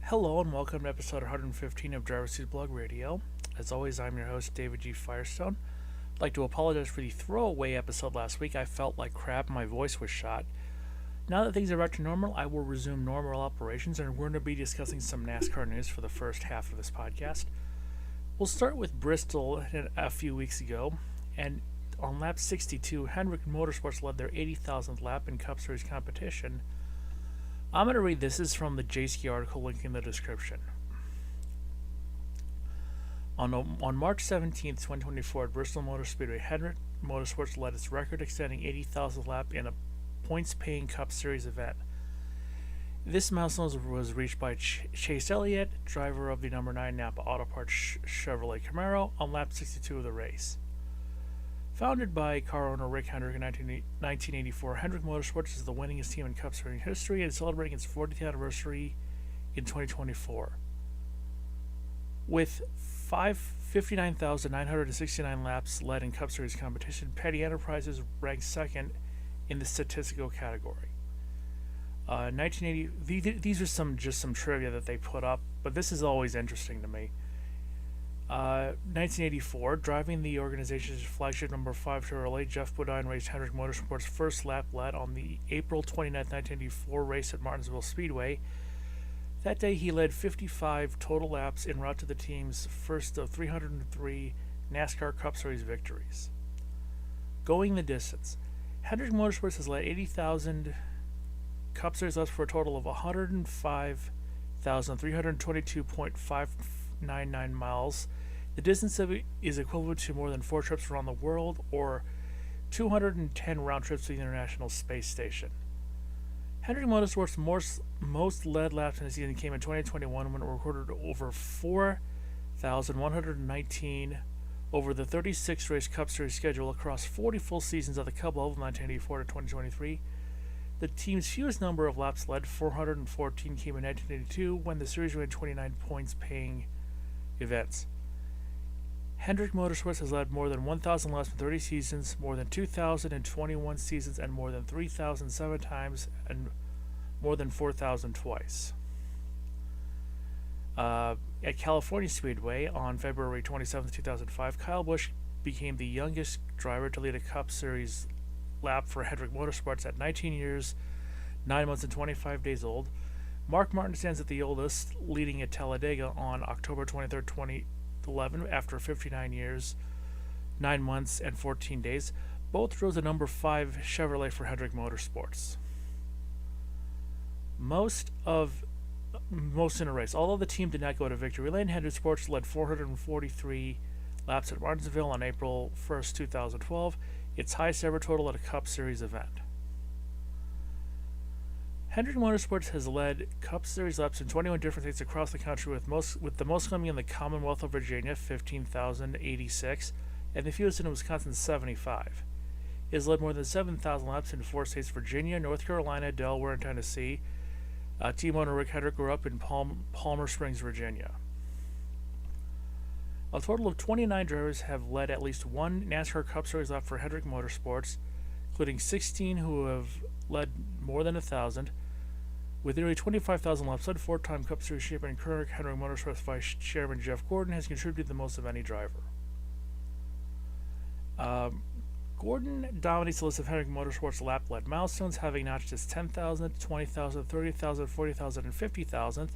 Hello and welcome to episode 115 of Driver's Seat Blog Radio. As always, I'm your host, David G. Firestone. I'd like to apologize for the throwaway episode last week. I felt like crap, my voice was shot. Now that things are back to normal, I will resume normal operations, and we're going to be discussing some NASCAR news for the first half of this podcast. We'll start with Bristol a few weeks ago, and on lap 62, Hendrick Motorsports led their 80,000th lap in Cup Series competition. I'm going to read this is from the JSK article linked in the description. On March 17, 2024, at Bristol Motor Speedway, Hendrick Motorsports led its record-extending 80,000th lap in a points-paying Cup Series event. This milestone was reached by Chase Elliott, driver of the number 9 Napa Auto Parts Chevrolet Camaro, on lap 62 of the race. Founded by car owner Rick Hendrick in 1984, Hendrick Motorsports is the winningest team in Cup Series history and is celebrating its 40th anniversary in 2024. With 59,969 laps led in Cup Series competition, Petty Enterprises ranked second in the statistical category. 1980. These are some trivia that they put up, but this is always interesting to me. 1984, driving the organization's flagship number 5 Chevrolet, Jeff Bodine raced Hendrick Motorsports' first lap led on the April 29, 1984 race at Martinsville Speedway. That day, he led 55 total laps en route to the team's first of 303 NASCAR Cup Series victories. Going the distance, Hendrick Motorsports has led 80,000 Cup Series laps for a total of 105,322.599 miles. The distance of it is equivalent to more than 4 trips around the world, or 210 round trips to the International Space Station. Hendrick Motorsports' most led laps in the season came in 2021 when it recorded over 4,119 over the 36-race Cup Series schedule across 40 full seasons of the Cup level 1984 to 2023. The team's fewest number of laps led, 414, came in 1982 when the series ran 29 points-paying events. Hendrick Motorsports has led more than 1,000 laps in 30 seasons, more than 2,021 seasons, and more than 3,007 times, and more than 4,000 twice. At California Speedway on February 27, 2005, Kyle Busch became the youngest driver to lead a Cup Series lap for Hendrick Motorsports at 19 years, 9 months, and 25 days old. Mark Martin stands at the oldest, leading at Talladega on October 23, 2011, after 59 years, 9 months, and 14 days. Both drove the number 5 Chevrolet for Hendrick Motorsports. Most in a race. Although the team did not go to victory lane, Hendrick Sports led 443 laps at Martinsville on April 1, 2012, its highest ever total at a Cup Series event. Hendrick Motorsports has led Cup Series laps in 21 different states across the country, with the most coming in the Commonwealth of Virginia, 15,086, and the fewest in Wisconsin, 75. It has led more than 7,000 laps in 4 states: Virginia, North Carolina, Delaware, and Tennessee. Team owner Rick Hendrick grew up in Palmer Springs, Virginia. A total of 29 drivers have led at least one NASCAR Cup Series lap for Hendrick Motorsports, including 16 who have led more than 1,000. With nearly 25,000 laps led, 4-time Cup Series champion and current Hendrick Motorsports Vice Chairman Jeff Gordon has contributed the most of any driver. Gordon dominates the list of Hendrick Motorsports lap-led milestones, having notched his 10,000th, 20,000th, 30,000th, 40,000th, and 50,000th.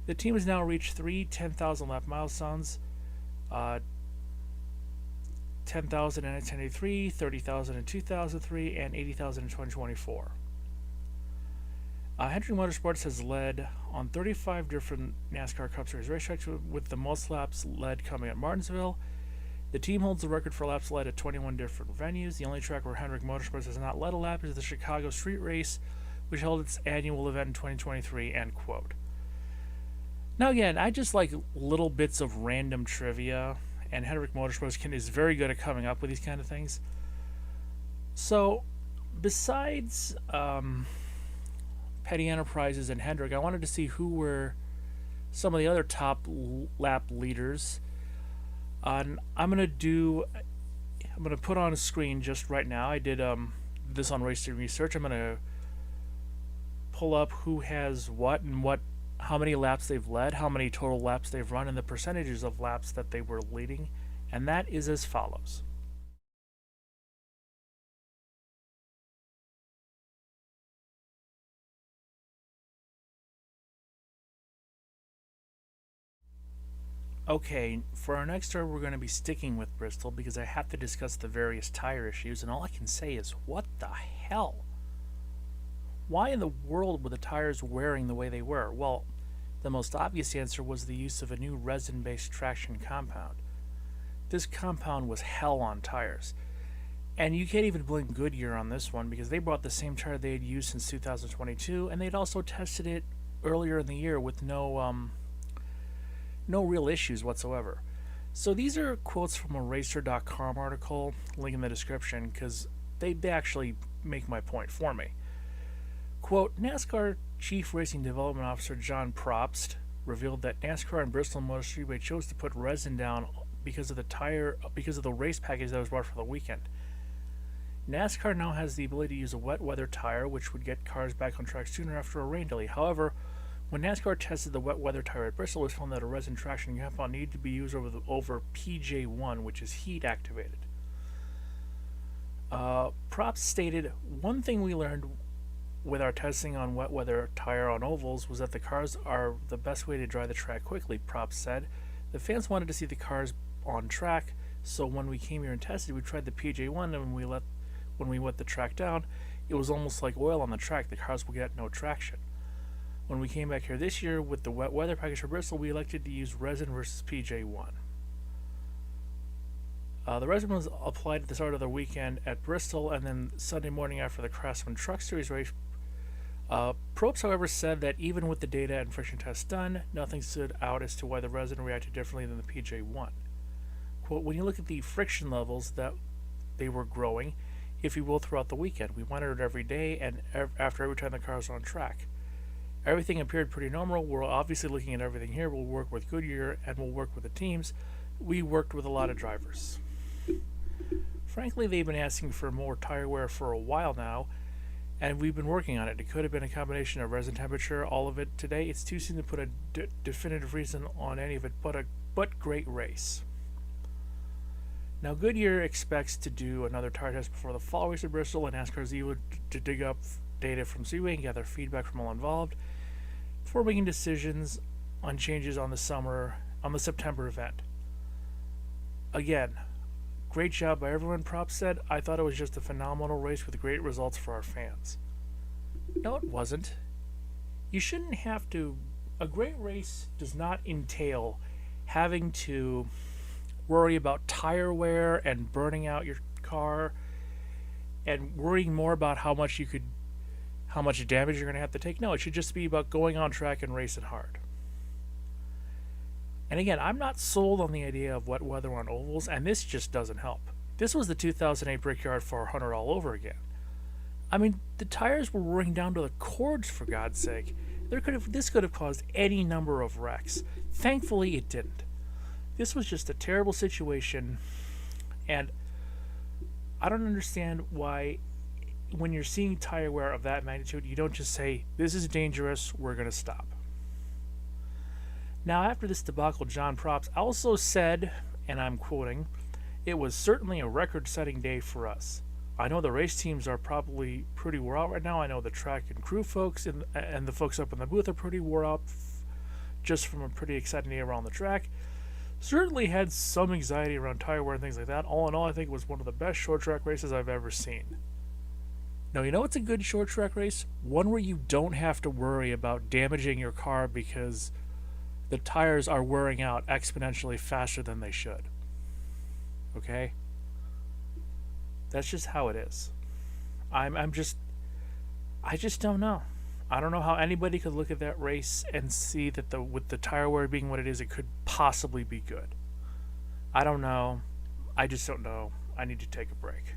The team has now reached 3 10,000 lap milestones: 10,000 in 1983, 30,000 in 2003, and 80,000 in 2024. Hendrick Motorsports has led on 35 different NASCAR Cup Series racetracks, with the most laps led coming at Martinsville. The team holds the record for laps led at 21 different venues. The only track where Hendrick Motorsports has not led a lap is the Chicago Street Race, which held its annual event in 2023, end quote. Now again, I just like little bits of random trivia, and Hendrick Motorsports is very good at coming up with these kind of things. So, besides Petty Enterprises and Hendrick, I wanted to see who were some of the other top lap leaders. I'm gonna put on a screen just right now. I did this on Racing Research. I'm gonna pull up who has what and what how many laps they've led, how many total laps they've run, and the percentages of laps that they were leading, and that is as follows. Okay, for our next story, we're going to be sticking with Bristol because I have to discuss the various tire issues, and all I can say is, what the hell? Why in the world were the tires wearing the way they were? Well, the most obvious answer was the use of a new resin-based traction compound. This compound was hell on tires. And you can't even blame Goodyear on this one because they brought the same tire they had used since 2022, and they'd also tested it earlier in the year with no real issues whatsoever. So these are quotes from a Racer.com article, link in the description, because they actually make my point for me. Quote, NASCAR Chief Racing Development Officer John Probst revealed that NASCAR and Bristol Motor Speedway chose to put resin down because of the race package that was brought for the weekend. NASCAR now has the ability to use a wet weather tire, which would get cars back on track sooner after a rain delay. However, when NASCAR tested the wet weather tire at Bristol, it was found that a resin traction compound needed to be used over PJ1, which is heat activated. Probst stated, one thing we learned with our testing on wet weather tire on ovals was that the cars are the best way to dry the track quickly, Probst said. The fans wanted to see the cars on track, so when we came here and tested, we tried the PJ1, and when we wet the track down, it was almost like oil on the track. The cars would get no traction. When we came back here this year with the wet weather package for Bristol, we elected to use resin versus PJ1. The resin was applied at the start of the weekend at Bristol, and then Sunday morning after the Craftsman Truck Series race. Probst, however, said that even with the data and friction tests done, nothing stood out as to why the resin reacted differently than the PJ1. Quote, when you look at the friction levels that they were growing, if you will, throughout the weekend, we monitored every day and after every time the cars were on track. Everything appeared pretty normal. We're obviously looking at everything here. We'll work with Goodyear and we'll work with the teams. We worked with a lot of drivers. Frankly, they've been asking for more tire wear for a while now, and we've been working on it. It could have been a combination of resin temperature, all of it today. It's too soon to put a definitive reason on any of it, but great race. Now, Goodyear expects to do another tire test before the fall race at Bristol, and NASCAR's eager to dig up data from Speedway and gather feedback from all involved before making decisions on changes on the September event. Again, great job by everyone, Probst said. I thought it was just a phenomenal race with great results for our fans. No, it wasn't. You shouldn't have to. A great race does not entail having to worry about tire wear and burning out your car and worrying more about how much damage you're going to have to take. No, it should just be about going on track and racing hard. And again, I'm not sold on the idea of wet weather on ovals, and this just doesn't help. This was the 2008 Brickyard 400 all over again. I mean, the tires were wearing down to the cords, for God's sake. This could have caused any number of wrecks. Thankfully, it didn't. This was just a terrible situation, and I don't understand why, when you're seeing tire wear of that magnitude, you don't just say, this is dangerous, we're going to stop. Now, after this debacle, John Probst also said, and I'm quoting, it was certainly a record-setting day for us. I know the race teams are probably pretty wore out right now. I know the track and crew folks and the folks up in the booth are pretty wore out just from a pretty exciting day around the track. Certainly had some anxiety around tire wear and things like that. All in all, I think it was one of the best short track races I've ever seen. Now, you know what's a good short track race? One where you don't have to worry about damaging your car because the tires are wearing out exponentially faster than they should. Okay? That's just how it is. I just don't know. I don't know how anybody could look at that race and see that with the tire wear being what it is, it could possibly be good. I don't know. I just don't know. I need to take a break.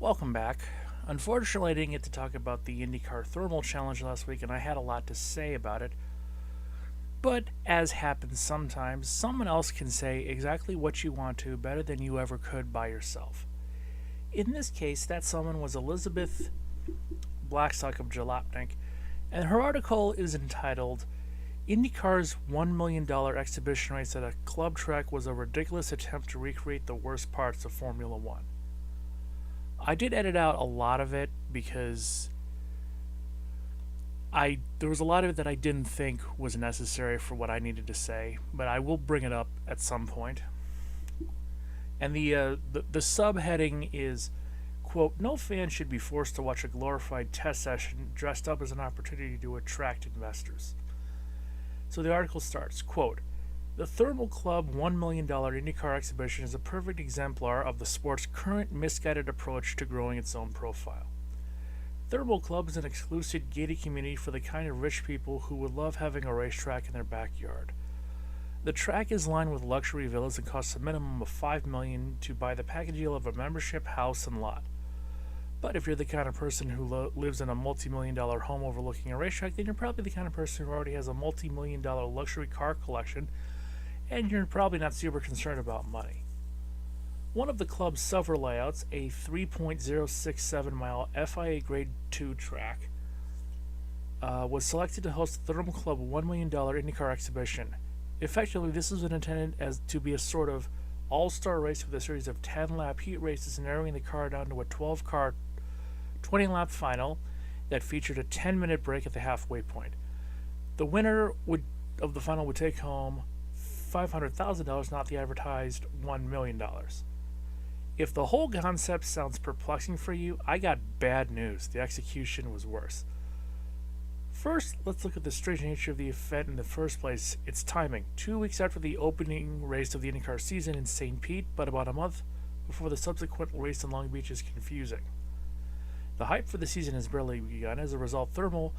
Welcome back. Unfortunately, I didn't get to talk about the IndyCar Thermal Challenge last week, and I had a lot to say about it. But as happens sometimes, someone else can say exactly what you want to better than you ever could by yourself. In this case, that someone was Elizabeth Blackstock of Jalopnik, and her article is entitled IndyCar's $1 million exhibition race at a club track was a ridiculous attempt to recreate the worst parts of Formula One. I did edit out a lot of it because there was a lot of it that I didn't think was necessary for what I needed to say, but I will bring it up at some point. And the subheading is, quote, "No fan should be forced to watch a glorified test session dressed up as an opportunity to attract investors." So the article starts, quote, "The Thermal Club $1 million IndyCar exhibition is a perfect exemplar of the sport's current misguided approach to growing its own profile. Thermal Club is an exclusive gated community for the kind of rich people who would love having a racetrack in their backyard. The track is lined with luxury villas and costs a minimum of $5 million to buy the package deal of a membership, house, and lot. But if you're the kind of person who lives in a multi-million-dollar home overlooking a racetrack, then you're probably the kind of person who already has a multi-million-dollar luxury car collection, and you're probably not super concerned about money. One of the club's several layouts, a 3.067-mile FIA Grade 2 track, was selected to host the Thermal Club $1 million IndyCar exhibition. Effectively, this was intended as to be a sort of all-star race with a series of 10-lap heat races, narrowing the car down to a 12-car, 20-lap final that featured a 10-minute break at the halfway point. The winner of the final would take home $500,000, not the advertised $1 million. If the whole concept sounds perplexing for you, I got bad news. The execution was worse. First, let's look at the strange nature of the event in the first place. Its timing. 2 weeks after the opening race of the IndyCar season in St. Pete, but about a month before the subsequent race in Long Beach is confusing. The hype for the season has barely begun. As a result, Thermal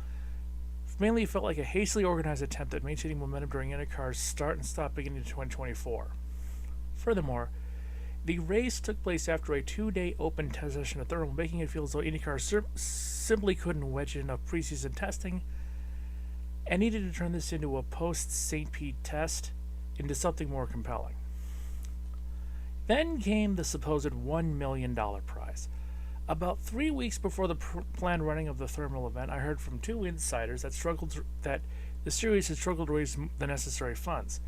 mainly felt like a hastily organized attempt at maintaining momentum during IndyCar's start and stop beginning in 2024. Furthermore, the race took place after a 2-day open test session at Thermal, making it feel as though IndyCar simply couldn't wedge in enough preseason testing and needed to turn this into a post-St. Pete test into something more compelling. Then came the supposed $1 million prize. About 3 weeks before the planned running of the Thermal event, I heard from two insiders that the series had struggled to raise the necessary funds.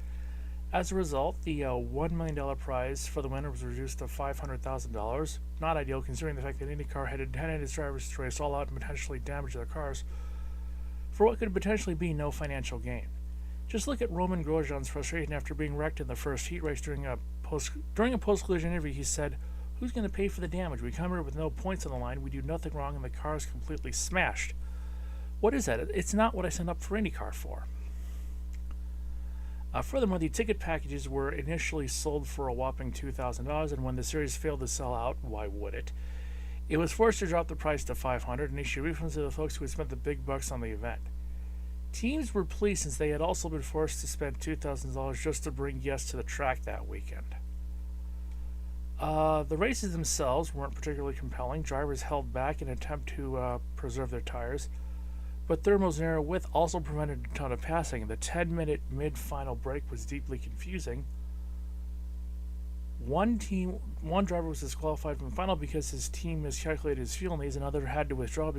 As a result, the $1 million prize for the winner was reduced to $500,000, not ideal considering the fact that IndyCar had intended its drivers to race all out and potentially damage their cars for what could potentially be no financial gain. Just look at Roman Grosjean's frustration after being wrecked in the first heat race during a post-collision interview. He said, "Who's going to pay for the damage? We come here with no points on the line, we do nothing wrong, and the car is completely smashed. What is that? It's not what I signed up for IndyCar for." Furthermore, the ticket packages were initially sold for a whopping $2,000, and when the series failed to sell out, why would it? It was forced to drop the price to $500 and issue refunds to the folks who had spent the big bucks on the event. Teams were pleased since they had also been forced to spend $2,000 just to bring guests to the track that weekend. The races themselves weren't particularly compelling. Drivers held back in an attempt to preserve their tires, but Thermal's narrow width also prevented a ton of passing. The 10-minute mid-final break was deeply confusing. One driver was disqualified from the final because his team miscalculated his fuel needs. Another had to withdraw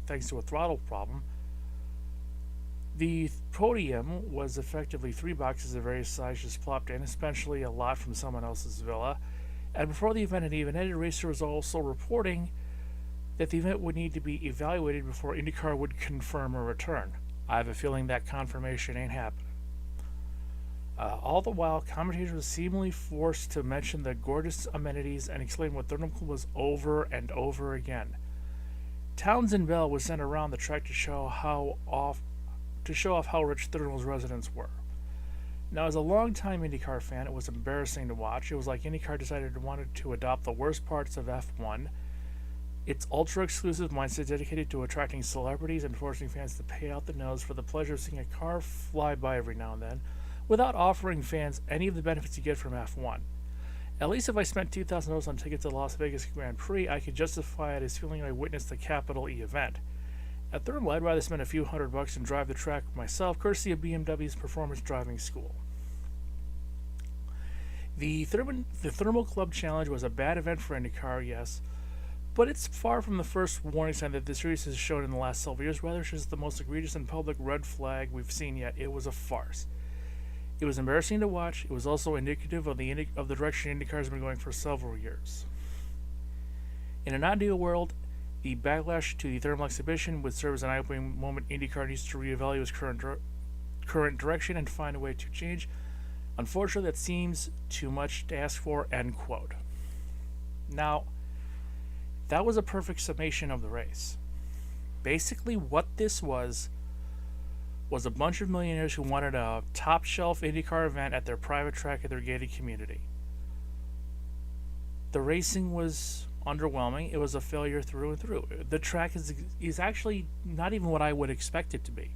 thanks to a throttle problem. The podium was effectively 3 boxes of various sizes just plopped in, especially a lot from someone else's villa. And before the event had even ended, Racer was also reporting that the event would need to be evaluated before IndyCar would confirm a return. I have a feeling that confirmation ain't happening. All the while, commentators were seemingly forced to mention the gorgeous amenities and explain what Thermal was over and over again. Townsend Bell was sent around the track to show off how rich Thermal's residents were. Now, as a longtime IndyCar fan, it was embarrassing to watch. It was like IndyCar decided it wanted to adopt the worst parts of F1, its ultra-exclusive mindset dedicated to attracting celebrities and forcing fans to pay out the nose for the pleasure of seeing a car fly by every now and then, without offering fans any of the benefits you get from F1. At least if I spent $2,000 on tickets to the Las Vegas Grand Prix, I could justify it as feeling I witnessed a capital E event. At Thermal, I'd rather spend a few $100 and drive the track myself, courtesy of BMW's Performance Driving School. The Thermal Club Challenge was a bad event for IndyCar, yes, but it's far from the first warning sign that the series has shown in the last several years. Rather, it's just the most egregious and public red flag we've seen yet. It was a farce. It was embarrassing to watch. It was also indicative of the direction IndyCar has been going for several years. In an ideal world, the backlash to the thermal exhibition would serve as an eye-opening moment. IndyCar needs to reevaluate its current direction and find a way to change. Unfortunately, that seems too much to ask for, end quote. Now, that was a perfect summation of the race. Basically, what this was a bunch of millionaires who wanted a top-shelf IndyCar event at their private track at their gated community. The racing was underwhelming. It was a failure through and through. The track is actually not even what I would expect it to be.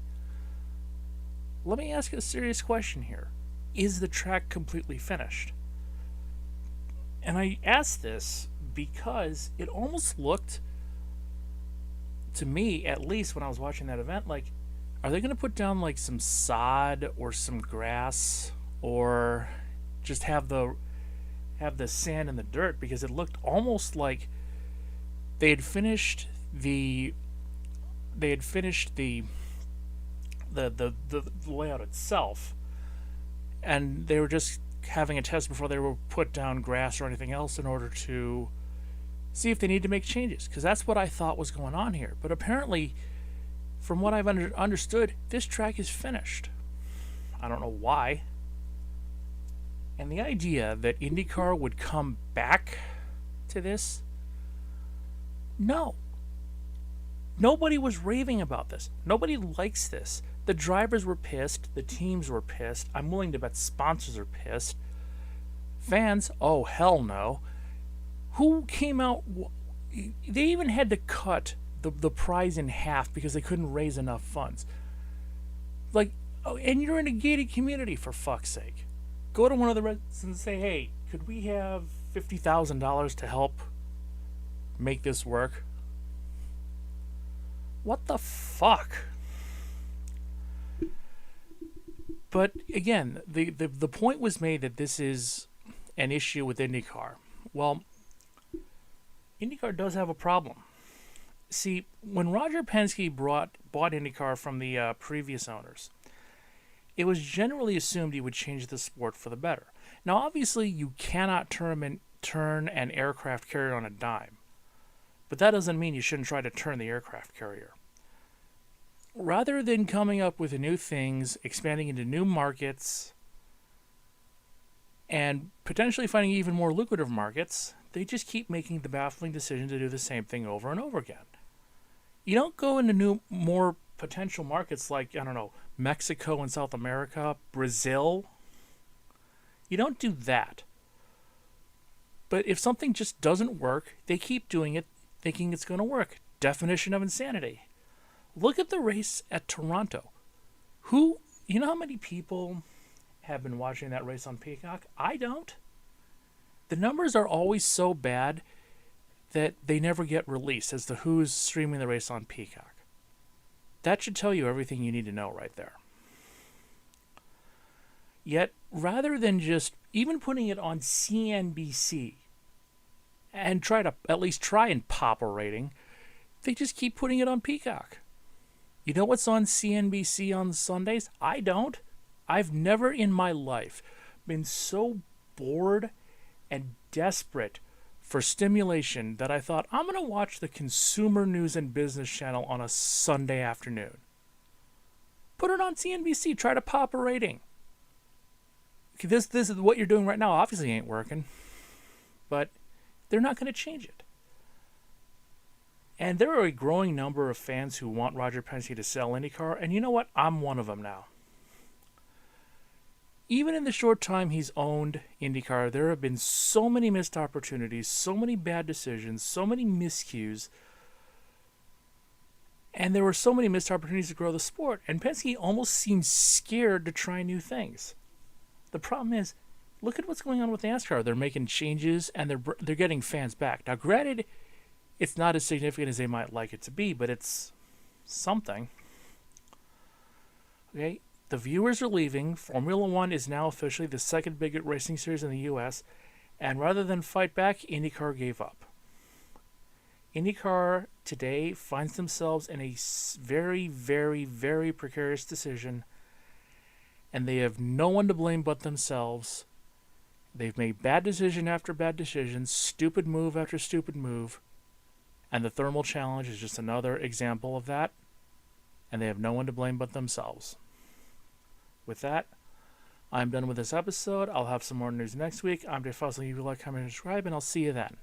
Let me ask a serious question here. Is the track completely finished? And I ask this because it almost looked, to me at least when I was watching that event, like, are they going to put down like some sod or some grass, or just have the sand and the dirt? Because it looked almost like they had finished the layout itself, and they were just having a test before they were put down grass or anything else in order to see if they need to make changes, because that's what I thought was going on here. But apparently, from what I've understood, this track is finished. I don't know why. And the idea that IndyCar would come back to this, no. Nobody was raving about this. Nobody likes this. The drivers were pissed. The teams were pissed. I'm willing to bet sponsors are pissed. Fans, oh hell no. Who came out? They even had to cut the prize in half because they couldn't raise enough funds. Like, oh, and you're in a gated community, for fuck's sake. Go to one of the residents and say, hey, could we have $50,000 to help make this work? What the fuck? But again, the point was made that this is an issue with IndyCar. Well, IndyCar does have a problem. See, when Roger Penske bought IndyCar from the previous owners, it was generally assumed he would change the sport for the better. Now, obviously, you cannot turn an aircraft carrier on a dime, but that doesn't mean you shouldn't try to turn the aircraft carrier. Rather than coming up with new things, expanding into new markets, and potentially finding even more lucrative markets, they just keep making the baffling decision to do the same thing over and over again. You don't go into more potential markets like, I don't know, Mexico and South America, Brazil. You don't do that. But if something just doesn't work, they keep doing it, thinking it's going to work. Definition of insanity. Look at the race at Toronto. You know how many people have been watching that race on Peacock? I don't. The numbers are always so bad that they never get released as to who's streaming the race on Peacock. That should tell you everything you need to know right there. Yet, rather than just even putting it on CNBC and at least try and pop a rating, they just keep putting it on Peacock. You know what's on CNBC on Sundays? I don't. I've never in my life been so bored and desperate for stimulation that I thought, I'm going to watch the Consumer News and Business Channel on a Sunday afternoon. Put it on CNBC. Try to pop a rating. This is what you're doing right now. Obviously ain't working. But they're not going to change it. And there are a growing number of fans who want Roger Penske to sell IndyCar, and you know what? I'm one of them now. Even in the short time he's owned IndyCar, there have been so many missed opportunities, so many bad decisions, so many miscues, and there were so many missed opportunities to grow the sport, and Penske almost seems scared to try new things. The problem is, look at what's going on with NASCAR. They're making changes and they're getting fans back. Now, granted, it's not as significant as they might like it to be, but it's something. Okay, the viewers are leaving. Formula One is now officially the second biggest racing series in the U.S., and rather than fight back, IndyCar gave up. IndyCar today finds themselves in a very, very, very precarious decision, and they have no one to blame but themselves. They've made bad decision after bad decision, stupid move after stupid move, and the thermal challenge is just another example of that, and they have no one to blame but themselves. With that, I'm done with this episode. I'll have some more news next week. I'm Dave Fossil. You like, comment, and subscribe, and I'll see you then.